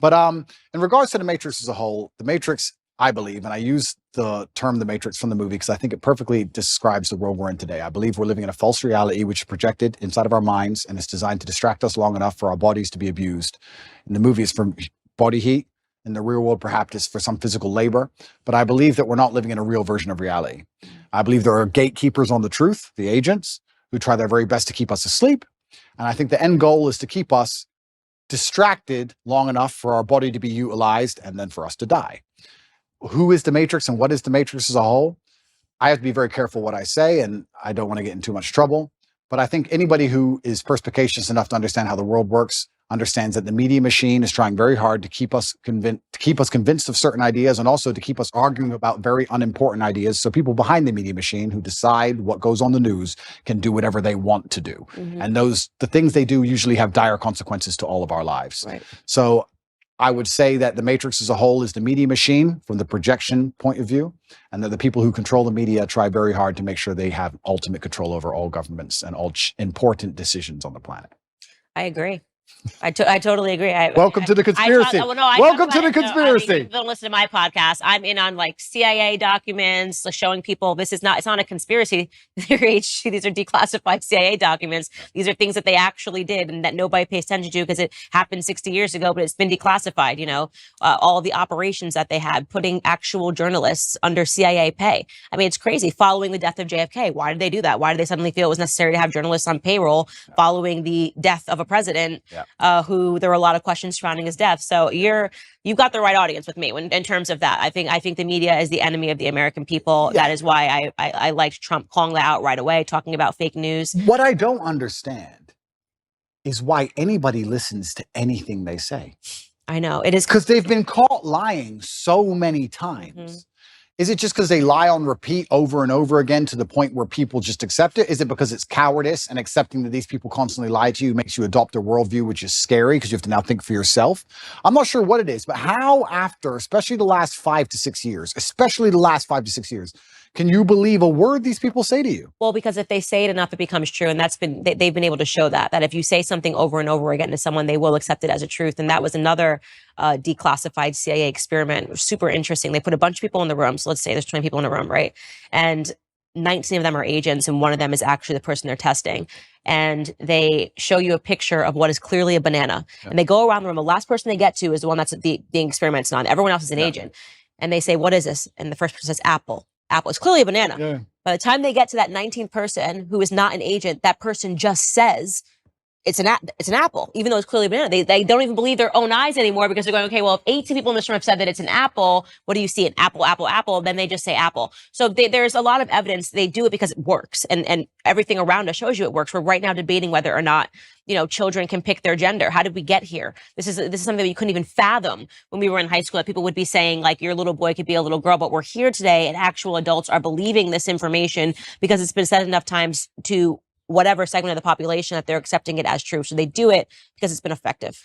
But in regards to the Matrix as a whole, the Matrix, I believe, and I use the term the Matrix from the movie because I think it perfectly describes the world we're in today. I believe we're living in a false reality which is projected inside of our minds and it's designed to distract us long enough for our bodies to be abused. In the movie, it's for body heat. In the real world, perhaps it's for some physical labor. But I believe that we're not living in a real version of reality. I believe there are gatekeepers on the truth, the agents, who try their very best to keep us asleep. And I think the end goal is to keep us distracted long enough for our body to be utilized and then for us to die. Who is the Matrix and what is the Matrix as a whole? I have to be very careful what I say, and I don't want to get in too much trouble. But I think anybody who is perspicacious enough to understand how the world works understands that the media machine is trying very hard to keep us convinced of certain ideas and also to keep us arguing about very unimportant ideas. So people behind the media machine who decide what goes on the news can do whatever they want to do. And the things they do usually have dire consequences to all of our lives. Right. So I would say that the Matrix as a whole is the media machine from the projection point of view, and that the people who control the media try very hard to make sure they have ultimate control over all governments and all important decisions on the planet. I agree. I totally agree. Welcome to the conspiracy. Welcome to the conspiracy. Don't listen to my podcast. I'm in on like CIA documents, showing people it's not a conspiracy theory. These are declassified CIA documents. These are things that they actually did and that nobody pays attention to because it happened 60 years ago, but it's been declassified. You know, all the operations that they had, putting actual journalists under CIA pay. I mean, it's crazy. Following the death of JFK, why did they do that? Why did they suddenly feel it was necessary to have journalists on payroll following the death of a president? Who there were a lot of questions surrounding his death. So you've got the right audience with me in terms of that. I think the media is the enemy of the American people. That is why I liked Trump calling that out right away, talking about fake news. What I don't understand is why anybody listens to anything they say. I know it is because they've been caught lying so many times. Is it just because they lie on repeat over and over again to the point where people just accept it? Is it because it's cowardice and accepting that these people constantly lie to you makes you adopt a worldview, which is scary because you have to now think for yourself? I'm not sure what it is, but how after, especially the last 5 to 6 years, can you believe a word these people say to you? Well, because if they say it enough, it becomes true. And they've been able to show that if you say something over and over again to someone, they will accept it as a truth. And that was another declassified CIA experiment. It was super interesting. They put a bunch of people in the room. So let's say there's 20 people in a room, right? And 19 of them are agents, and one of them is actually the person they're testing. And they show you a picture of what is clearly a banana. And they go around the room. The last person they get to is the one that's being experimented on. Everyone else is an agent. And they say, what is this? And the first person says, apple. Apple. It's clearly a banana. By the time they get to that 19th person who is not an agent, that person just says it's an apple, even though it's clearly a banana. They don't even believe their own eyes anymore because they're going, okay, well, if 18 people in this room have said that it's an apple, what do you see? An apple, apple, apple. Then they just say apple. So there's a lot of evidence. They do it because it works, and everything around us shows you it works. We're right now debating whether or not children can pick their gender. How did we get here? This is something that you couldn't even fathom when we were in high school, that people would be saying like your little boy could be a little girl, but we're here today and actual adults are believing this information because it's been said enough times to whatever segment of the population that they're accepting it as true. So they do it because it's been effective.